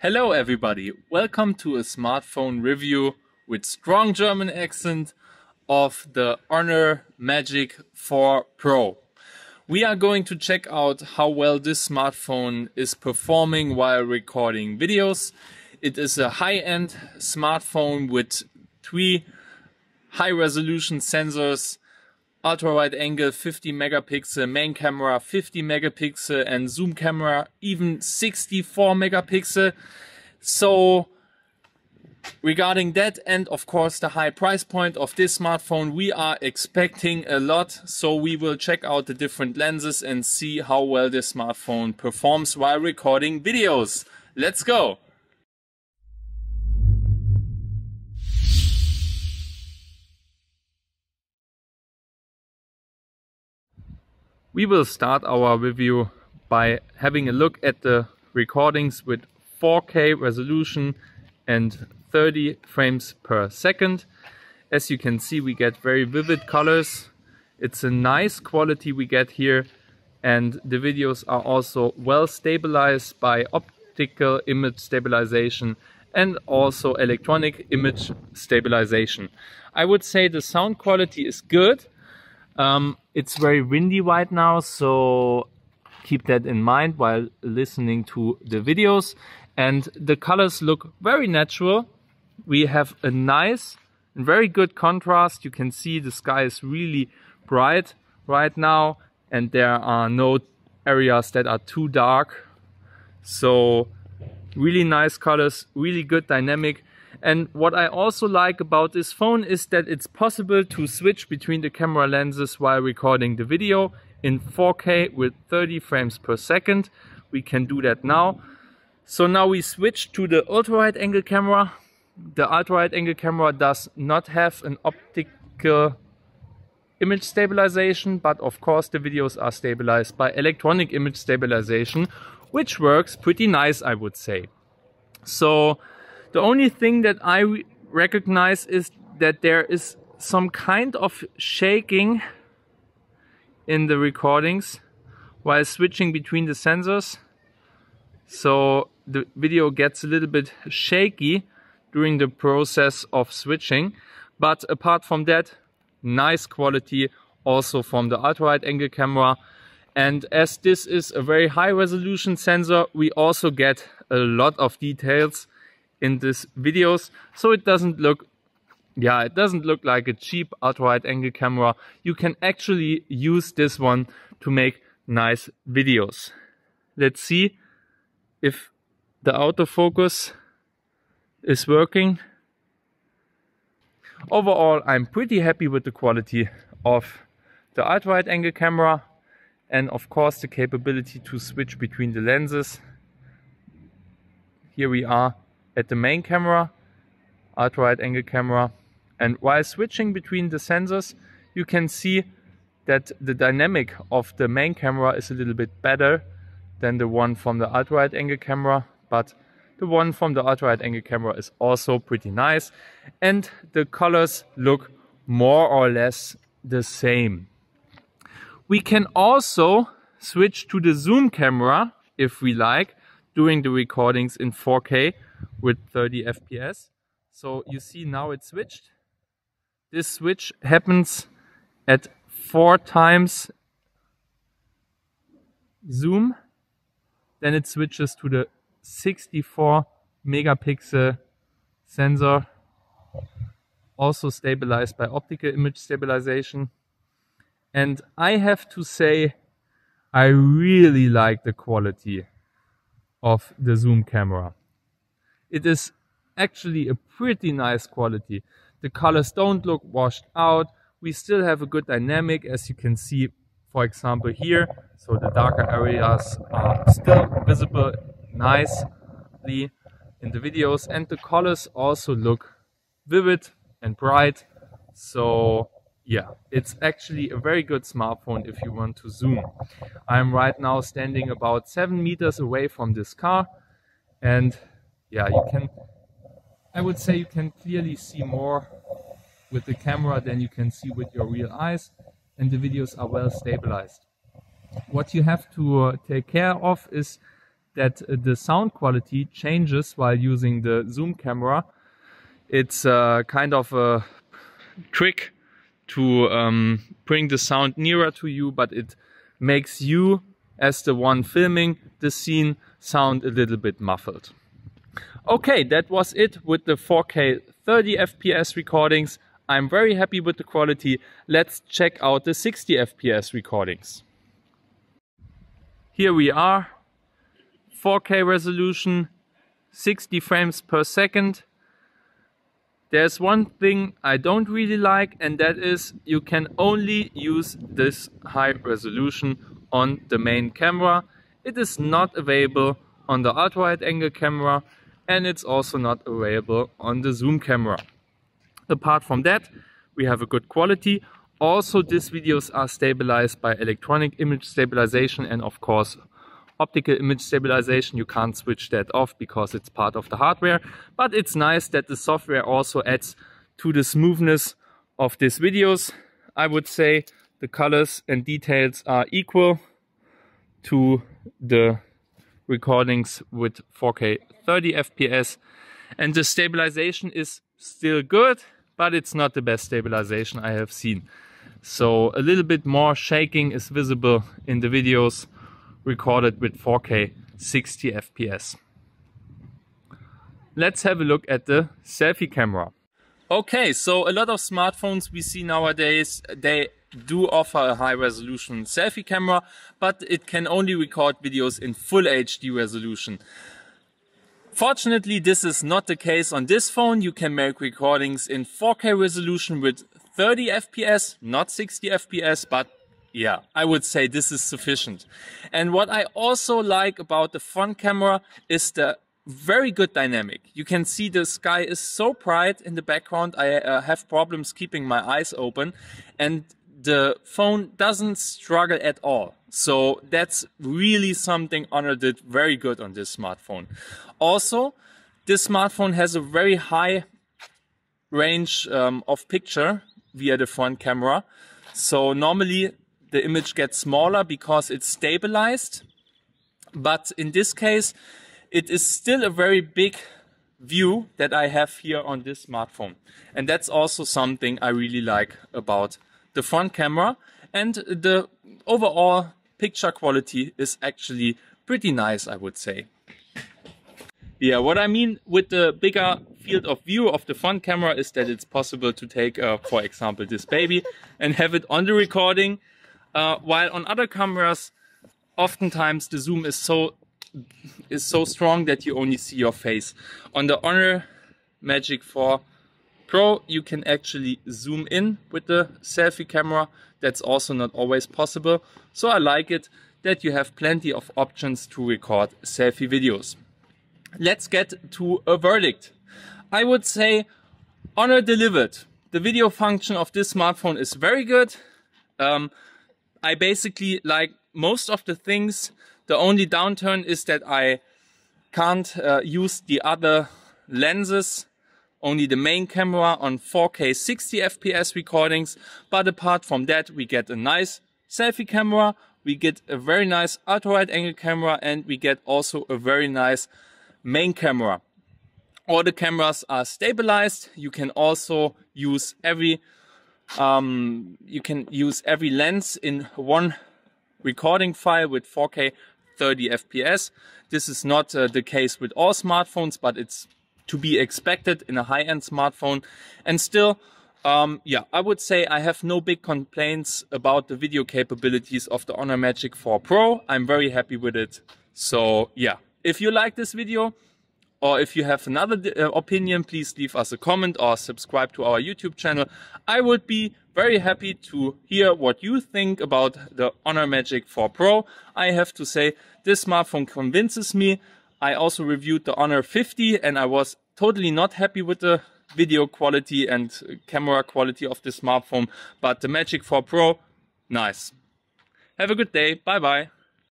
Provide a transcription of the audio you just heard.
Hello everybody, welcome to a smartphone review with strong German accent of the Honor Magic 4 Pro. We are going to check out how well this smartphone is performing while recording videos. It is a high-end smartphone with 3 high-resolution sensors, ultra-wide angle 50 megapixel, main camera 50 megapixel and zoom camera even 64 megapixel. So regarding that and of course the high price point of this smartphone, we are expecting a lot. So we will check out the different lenses and see how well this smartphone performs while recording videos. Let's go! We will start our review by having a look at the recordings with 4K resolution and 30 frames per second. As you can see, we get very vivid colors. It's a nice quality we get here, and the videos are also well stabilized by optical image stabilization and also electronic image stabilization. I would say the sound quality is good. It's very windy right now, so keep that in mind while listening to the videos. And the colors look very natural. We have a nice and very good contrast. You can see the sky is really bright right now and there are no areas that are too dark. So really nice colors, really good dynamic. And what I also like about this phone is that it's possible to switch between the camera lenses while recording the video in 4K with 30 frames per second. We can do that now. So now we switch to the ultra-wide angle camera. The ultra-wide angle camera does not have an optical image stabilization, but of course the videos are stabilized by electronic image stabilization, which works pretty nice, I would say. So the only thing that I recognize is that there is some kind of shaking in the recordings while switching between the sensors. So the video gets a little bit shaky during the process of switching. But apart from that, nice quality also from the ultra-wide angle camera. And as this is a very high resolution sensor, we also get a lot of details in these videos, so it doesn't look like a cheap ultra-wide angle camera. You can actually use this one to make nice videos. Let's see if the autofocus is working. Overall, I'm pretty happy with the quality of the ultra-wide angle camera and of course the capability to switch between the lenses. Here we are at the main camera, ultra-wide angle camera, and while switching between the sensors you can see that the dynamic of the main camera is a little bit better than the one from the ultra-wide angle camera, but the one from the ultra-wide angle camera is also pretty nice and the colors look more or less the same. We can also switch to the zoom camera if we like during the recordings in 4K with 30 FPS. So you see now it's switched. This switch happens at 4 times zoom. Then it switches to the 64 megapixel sensor, also stabilized by optical image stabilization. And I have to say, I really like the quality of the zoom camera. It is actually a pretty nice quality. The colors don't look washed out. We still have a good dynamic, as you can see, for example, here. So the darker areas are still visible nicely in the videos, and the colors also look vivid and bright. So yeah, it's actually a very good smartphone if you want to zoom. I'm right now standing about 7 meters away from this car, and yeah, I would say you can clearly see more with the camera than you can see with your real eyes, and the videos are well stabilized. What you have to take care of is that the sound quality changes while using the zoom camera. It's kind of a trick to bring the sound nearer to you, but it makes you, as the one filming the scene, sound a little bit muffled. Okay, that was it with the 4K 30 FPS recordings. I'm very happy with the quality. Let's check out the 60 FPS recordings. Here we are, 4K resolution, 60 frames per second. There's one thing I don't really like, and that is you can only use this high resolution on the main camera. It is not available on the ultra-wide angle camera, and it's also not available on the zoom camera. Apart from that, we have a good quality. Also, these videos are stabilized by electronic image stabilization and of course optical image stabilization. You can't switch that off because it's part of the hardware, but it's nice that the software also adds to the smoothness of these videos. I would say the colors and details are equal to the recordings with 4K 30 FPS, and the stabilization is still good, but it's not the best stabilization I have seen. So a little bit more shaking is visible in the videos recorded with 4K 60 FPS. Let's have a look at the selfie camera. Okay, so a lot of smartphones we see nowadays, they do offer a high resolution selfie camera, but it can only record videos in full HD resolution. Fortunately, this is not the case on this phone. You can make recordings in 4K resolution with 30 FPS, not 60 FPS, but yeah, I would say this is sufficient. And what I also like about the front camera is the very good dynamic. You can see the sky is so bright in the background. I have problems keeping my eyes open, and the phone doesn't struggle at all. So that's really something Honor did very good on this smartphone. Also, this smartphone has a very high range of picture via the front camera. So normally the image gets smaller because it's stabilized, but in this case it is still a very big view that I have here on this smartphone, and that's also something I really like about the front camera, and the overall picture quality is actually pretty nice, I would say. Yeah, what I mean with the bigger field of view of the front camera is that it's possible to take, for example, this baby and have it on the recording. While on other cameras, oftentimes the zoom is so strong that you only see your face. On the Honor Magic 4 Pro, you can actually zoom in with the selfie camera. That's also not always possible. So I like it that you have plenty of options to record selfie videos. Let's get to a verdict. I would say Honor delivered. The video function of this smartphone is very good. I basically like most of the things. The only downturn is that I can't use the other lenses, only the main camera on 4K 60 FPS recordings. But apart from that, we get a nice selfie camera, we get a very nice ultra-wide angle camera, and we get also a very nice main camera. All the cameras are stabilized. You can also use every lens in one recording file with 4K 30 FPS. This is not the case with all smartphones, but it's to be expected in a high-end smartphone. And still, yeah, I would say I have no big complaints about the video capabilities of the Honor Magic 4 Pro. I'm very happy with it. So yeah, if you like this video, or if you have another opinion, please leave us a comment or subscribe to our YouTube channel. I would be very happy to hear what you think about the Honor Magic 4 Pro. I have to say, this smartphone convinces me. I also reviewed the Honor 50 and I was totally not happy with the video quality and camera quality of the smartphone. But the Magic 4 Pro, nice. Have a good day. Bye bye.